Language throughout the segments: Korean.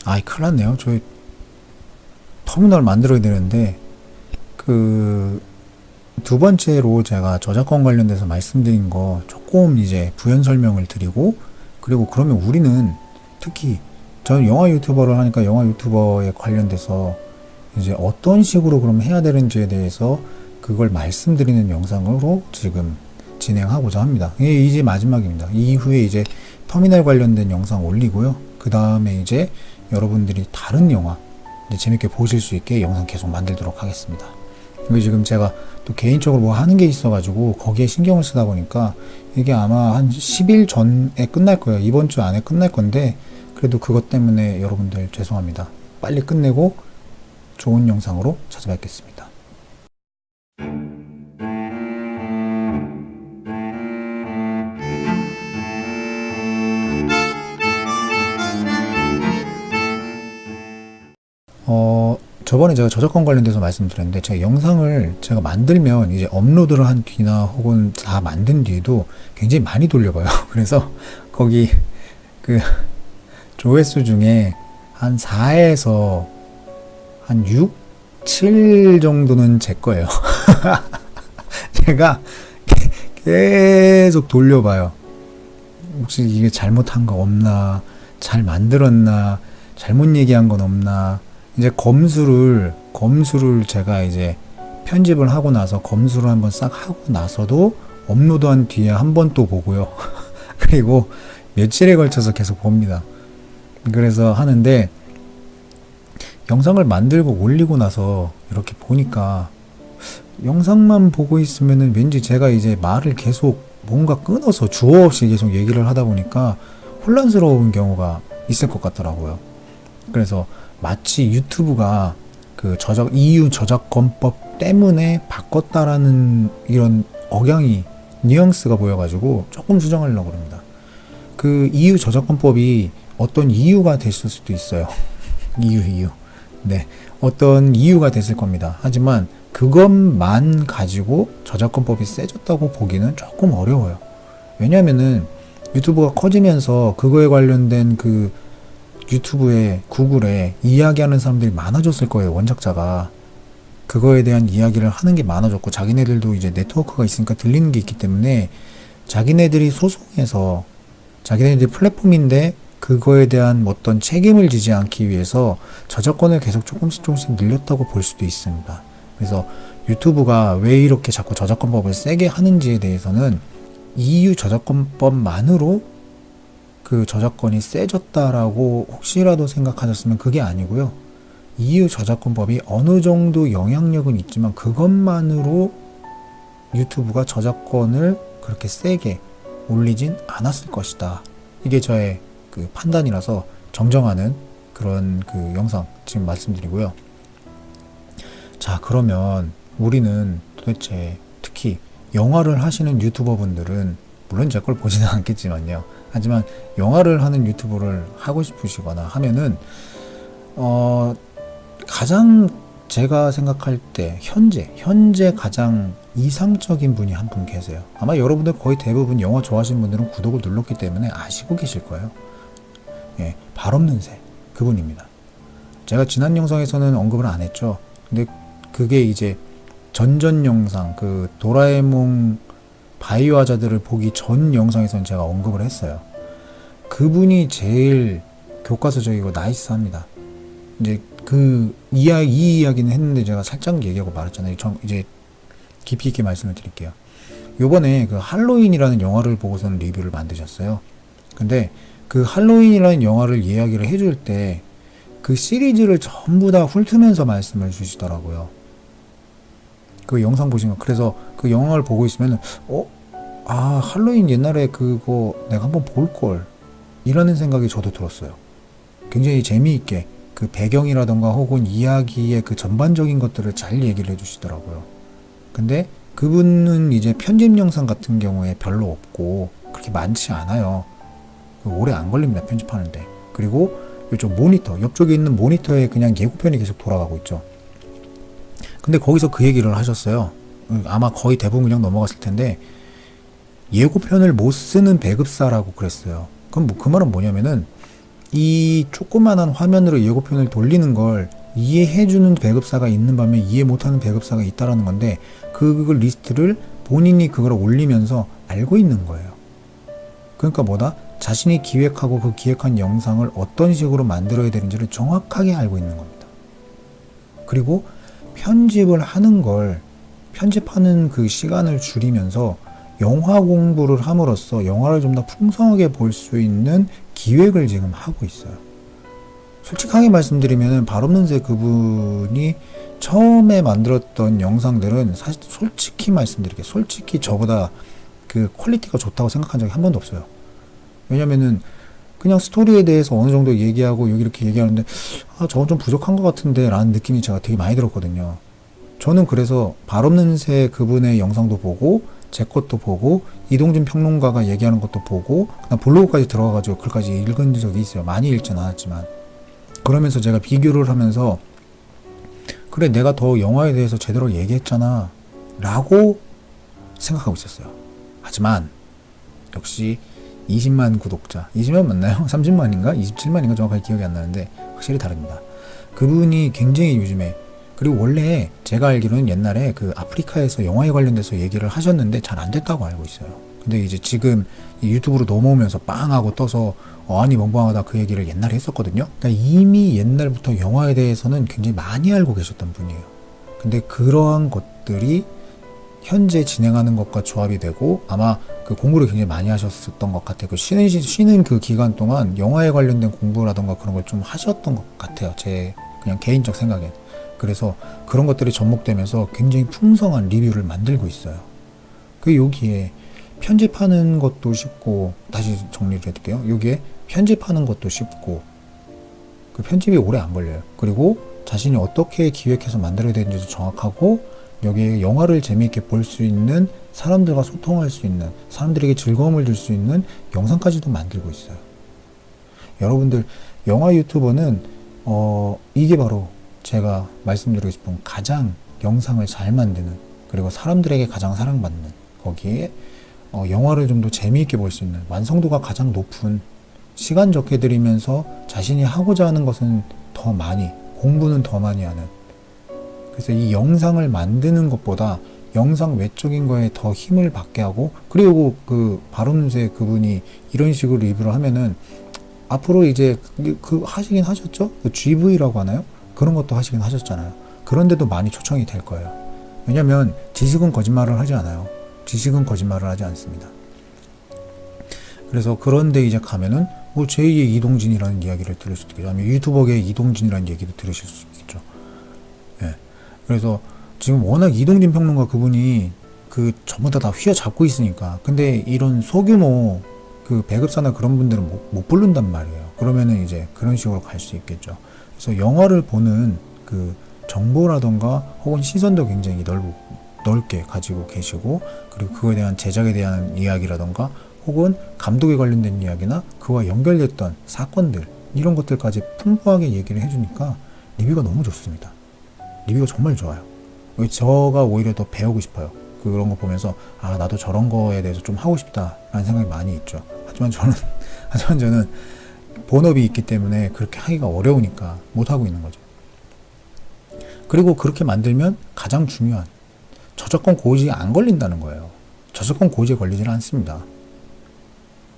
아이, 큰일 났네요. 저희 터미널 만들어야 되는데, 그, 두 번째로 제가 저작권 관련돼서 말씀드린 거 조금 이제 부연 설명을 드리고, 그리고 그러면 우리는 특히 저는 영화 유튜버를 하니까 영화 유튜버에 관련돼서 이제 어떤 식으로 그럼 해야 되는지에 대해서 그걸 말씀드리는 영상으로 지금 진행하고자 합니다. 이게 이제 마지막입니다. 이후에 이제 터미널 관련된 영상 올리고요. 그 다음에 이제 여러분들이 다른 영화 이제 재밌게 보실 수 있게 영상 계속 만들도록 하겠습니다. 그리고 지금 제가 또 개인적으로 뭐 하는 게 있어가지고 거기에 신경을 쓰다 보니까 이게 아마 한 10일 전에 끝날 거예요. 이번 주 안에 끝날 건데 그래도 그것 때문에 여러분들 죄송합니다. 빨리 끝내고 좋은 영상으로 찾아뵙겠습니다. 저번에 제가 저작권 관련돼서 말씀드렸는데 제가 영상을 제가 만들면 이제 업로드를 한 뒤나 혹은 다 만든 뒤에도 굉장히 많이 돌려봐요. 그래서 거기 그 조회수 중에 한 4에서 한 6, 7 정도는 제 거예요. 제가 계속 돌려봐요. 혹시 이게 잘못한 거 없나, 잘 만들었나, 잘못 얘기한 건 없나. 이제 검수를 제가 이제 편집을 하고 나서 검수를 한번 싹 하고 나서도 업로드한 뒤에 한 번 또 보고요. 그리고 며칠에 걸쳐서 계속 봅니다. 그래서 하는데 영상을 만들고 올리고 나서 이렇게 보니까 영상만 보고 있으면은 왠지 제가 이제 말을 계속 뭔가 끊어서 주어 없이 계속 얘기를 하다 보니까 혼란스러운 경우가 있을 것 같더라고요. 그래서 마치 유튜브가 그 EU 저작권법 때문에 바꿨다라는 이런 억양이 뉘앙스가 보여가지고 조금 수정하려고 합니다. 그 EU 저작권법이 어떤 이유가 됐을 수도 있어요. 이유. 네. 어떤 이유가 됐을 겁니다. 하지만 그것만 가지고 저작권법이 세졌다고 보기는 조금 어려워요. 왜냐면은 유튜브가 커지면서 그거에 관련된 그 유튜브에 구글에 이야기하는 사람들이 많아졌을 거예요. 원작자가 그거에 대한 이야기를 하는 게 많아졌고 자기네들도 이제 네트워크가 있으니까 들리는 게 있기 때문에 자기네들이 소송해서 자기네들이 플랫폼인데 그거에 대한 어떤 책임을 지지 않기 위해서 저작권을 계속 조금씩 늘렸다고 볼 수도 있습니다. 그래서 유튜브가 왜 이렇게 자꾸 저작권법을 세게 하는지에 대해서는 EU 저작권법만으로 그 저작권이 세졌다라고 혹시라도 생각하셨으면 그게 아니고요. EU 저작권법이 어느 정도 영향력은 있지만 그것만으로 유튜브가 저작권을 그렇게 세게 올리진 않았을 것이다. 이게 저의 그 판단이라서 정정하는 그런 그 영상 지금 말씀드리고요. 자, 그러면 우리는 도대체 특히 영화를 하시는 유튜버 분들은 물론 제 걸 보지는 않겠지만요. 하지만 영화를 하는 유튜브를 하고 싶으시거나 하면은 가장 제가 생각할 때 현재 가장 이상적인 분이 한 분 계세요. 아마 여러분들 거의 대부분 영화 좋아하시는 분들은 구독을 눌렀기 때문에 아시고 계실 거예요. 예, 발 없는 새 그분입니다. 제가 지난 영상에서는 언급을 안 했죠. 근데 그게 이제 전전 영상 그 도라에몽 바이오하자드를 보기 전 영상에서는 제가 언급을 했어요. 그분이 제일 교과서적이고 나이스합니다. 이제 이 이야기는 했는데 제가 살짝 얘기하고 말았잖아요. 이제 깊이 있게 말씀을 드릴게요. 요번에 그 할로윈이라는 영화를 보고서는 리뷰를 만드셨어요. 근데 그 할로윈이라는 영화를 이야기를 해줄 때 그 시리즈를 전부 다 훑으면서 말씀을 주시더라고요. 그 영상 보시면 그래서 그 영화를 보고 있으면 할로윈 옛날에 그거 내가 한번 볼걸 이라는 생각이 저도 들었어요. 굉장히 재미있게 그 배경이라던가 혹은 이야기의 그 전반적인 것들을 잘 얘기를 해주시더라고요. 근데 그분은 이제 편집 영상 같은 경우에 별로 없고 그렇게 많지 않아요. 오래 안 걸립니다. 편집하는데. 그리고 이쪽 모니터 옆쪽에 있는 모니터에 그냥 예고편이 계속 돌아가고 있죠. 근데 거기서 그 얘기를 하셨어요. 아마 거의 대부분 그냥 넘어갔을 텐데 예고편을 못 쓰는 배급사라고 그랬어요. 그럼 그 말은 뭐냐면은 이 조그만한 화면으로 예고편을 돌리는 걸 이해해주는 배급사가 있는 반면 이해 못하는 배급사가 있다라는 건데, 그 리스트를 본인이 그걸 올리면서 알고 있는 거예요. 그러니까 뭐다? 자신이 기획하고 그 기획한 영상을 어떤 식으로 만들어야 되는지를 정확하게 알고 있는 겁니다. 그리고 편집을 하는 걸, 편집하는 그 시간을 줄이면서 영화 공부를 함으로써 영화를 좀 더 풍성하게 볼 수 있는 기획을 지금 하고 있어요. 솔직하게 말씀드리면 발없는새 그분이 처음에 만들었던 영상들은 사실 솔직히 말씀드릴게요. 솔직히 저보다 그 퀄리티가 좋다고 생각한 적이 한 번도 없어요. 왜냐면은 그냥 스토리에 대해서 어느 정도 얘기하고 여기 이렇게 얘기하는데, 아, 저건 좀 부족한 것 같은데 라는 느낌이 제가 되게 많이 들었거든요. 저는 그래서 발없는새 그분의 영상도 보고 제 것도 보고 이동진 평론가가 얘기하는 것도 보고 그다음 블로그까지 들어가가지고 글까지 읽은 적이 있어요. 많이 읽진 않았지만. 그러면서 제가 비교를 하면서, 그래, 내가 더 영화에 대해서 제대로 얘기했잖아 라고 생각하고 있었어요. 하지만 역시 20만 구독자, 20만 맞나요? 30만인가? 27만인가? 정확하게 기억이 안 나는데 확실히 다릅니다. 그분이 굉장히 요즘에, 그리고 원래 제가 알기로는 옛날에 그 아프리카에서 영화에 관련돼서 얘기를 하셨는데 잘 안 됐다고 알고 있어요. 근데 이제 지금 유튜브로 넘어오면서 빵 하고 떠서 아니 멍멍하다 그 얘기를 옛날에 했었거든요. 그러니까 이미 옛날부터 영화에 대해서는 굉장히 많이 알고 계셨던 분이에요. 근데 그러한 것들이 현재 진행하는 것과 조합이 되고, 아마 그 공부를 굉장히 많이 하셨었던 것 같아요. 그 쉬는 그 기간 동안 영화에 관련된 공부라던가 그런 걸 좀 하셨던 것 같아요. 제 그냥 개인적 생각엔. 그래서 그런 것들이 접목되면서 굉장히 풍성한 리뷰를 만들고 있어요. 그 여기에 편집하는 것도 쉽고, 다시 정리를 해드릴게요. 여기에 편집하는 것도 쉽고, 그 편집이 오래 안 걸려요. 그리고 자신이 어떻게 기획해서 만들어야 되는지도 정확하고, 여기에 영화를 재미있게 볼 수 있는, 사람들과 소통할 수 있는, 사람들에게 즐거움을 줄 수 있는 영상까지도 만들고 있어요. 여러분들, 영화 유튜버는 이게 바로 제가 말씀드리고 싶은 가장 영상을 잘 만드는, 그리고 사람들에게 가장 사랑받는, 거기에 영화를 좀 더 재미있게 볼 수 있는, 완성도가 가장 높은, 시간 적게 들이면서 자신이 하고자 하는 것은 더 많이, 공부는 더 많이 하는, 그래서 이 영상을 만드는 것보다 영상 외적인 거에 더 힘을 받게 하고, 그리고 그 발없는새 그분이 이런 식으로 리뷰를 하면은 앞으로 이제 그 하시긴 하셨죠? 그 GV라고 하나요? 그런 것도 하시긴 하셨잖아요. 그런데도 많이 초청이 될 거예요. 왜냐면 지식은 거짓말을 하지 않아요. 지식은 거짓말을 하지 않습니다. 그래서 그런데 이제 가면은 뭐 제2의 이동진이라는 이야기를 들을 수도 있겠죠. 아니면 유튜버계의 이동진이라는 얘기도 들으실 수 있겠죠. 예. 그래서 지금 워낙 이동진 평론가 그분이 그 전부 다 휘어잡고 있으니까. 근데 이런 소규모 그 배급사나 그런 분들은 못 부른단 말이에요. 그러면은 이제 그런 식으로 갈 수 있겠죠. 그래서 영화를 보는 그 정보라던가 혹은 시선도 굉장히 넓게 가지고 계시고, 그리고 그거에 대한 제작에 대한 이야기라던가 혹은 감독에 관련된 이야기나 그와 연결됐던 사건들, 이런 것들까지 풍부하게 얘기를 해주니까 리뷰가 너무 좋습니다. 리뷰가 정말 좋아요. 저가 오히려 더 배우고 싶어요. 그런 거 보면서 아, 나도 저런 거에 대해서 좀 하고 싶다라는 생각이 많이 있죠. 하지만 저는 본업이 있기 때문에 그렇게 하기가 어려우니까 못하고 있는 거죠. 그리고 그렇게 만들면 가장 중요한, 저작권 고지에 안 걸린다는 거예요. 저작권 고지에 걸리지는 않습니다.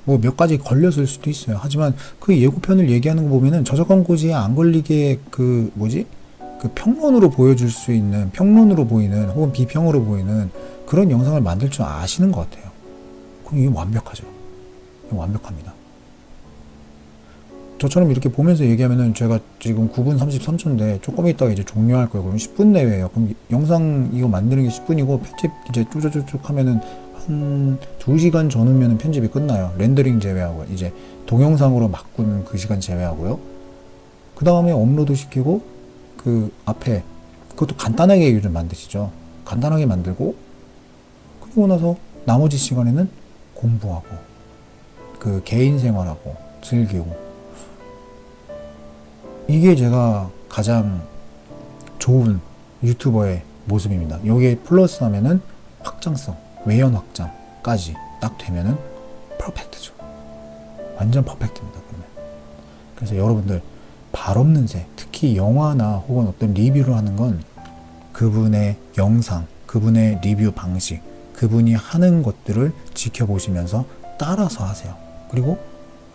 뭐 몇 가지 걸렸을 수도 있어요. 하지만 그 예고편을 얘기하는 거 보면은 저작권 고지에 안 걸리게 그 평론으로 보여줄 수 있는, 평론으로 보이는 혹은 비평으로 보이는 그런 영상을 만들 줄 아시는 것 같아요. 그럼 이게 완벽하죠. 이게 완벽합니다. 저처럼 이렇게 보면서 얘기하면은 제가 지금 9분 33초인데 조금 있다가 이제 종료할 거예요. 그럼 10분 내외예요. 그럼 영상 이거 만드는 게 10분이고 편집 이제 쭉쭉쭉 하면은 한 2시간 전후면은 편집이 끝나요. 렌더링 제외하고 이제 동영상으로 바꾸는 그 시간 제외하고요. 그 다음에 업로드 시키고 그 앞에 그것도 간단하게 요즘 만드시죠. 간단하게 만들고, 그리고 나서 나머지 시간에는 공부하고 그 개인 생활하고 즐기고, 이게 제가 가장 좋은 유튜버의 모습입니다. 여기에 플러스 하면은 확장성, 외연 확장까지 딱 되면은 퍼펙트죠. 완전 퍼펙트입니다. 그러면. 그래서 여러분들 발 없는 새, 특히 영화나 혹은 어떤 리뷰를 하는 건 그분의 영상, 그분의 리뷰 방식, 그분이 하는 것들을 지켜보시면서 따라서 하세요. 그리고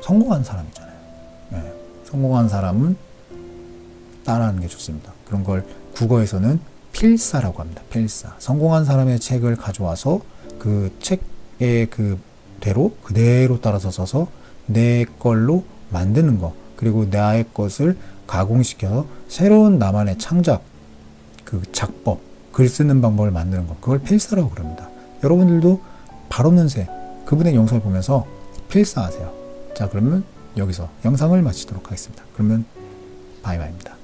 성공한 사람이잖아요. 네. 성공한 사람은 따라하는 게 좋습니다. 그런 걸 국어에서는 필사라고 합니다. 필사. 성공한 사람의 책을 가져와서 그 책의 그대로 따라서 써서 내 걸로 만드는 거, 그리고 나의 것을 가공시켜서 새로운 나만의 창작, 그 작법, 글 쓰는 방법을 만드는 거, 그걸 필사라고 그럽니다. 여러분들도 발 없는 새, 그분의 영상을 보면서 필사하세요. 자, 그러면 여기서 영상을 마치도록 하겠습니다. 그러면 바이바이입니다.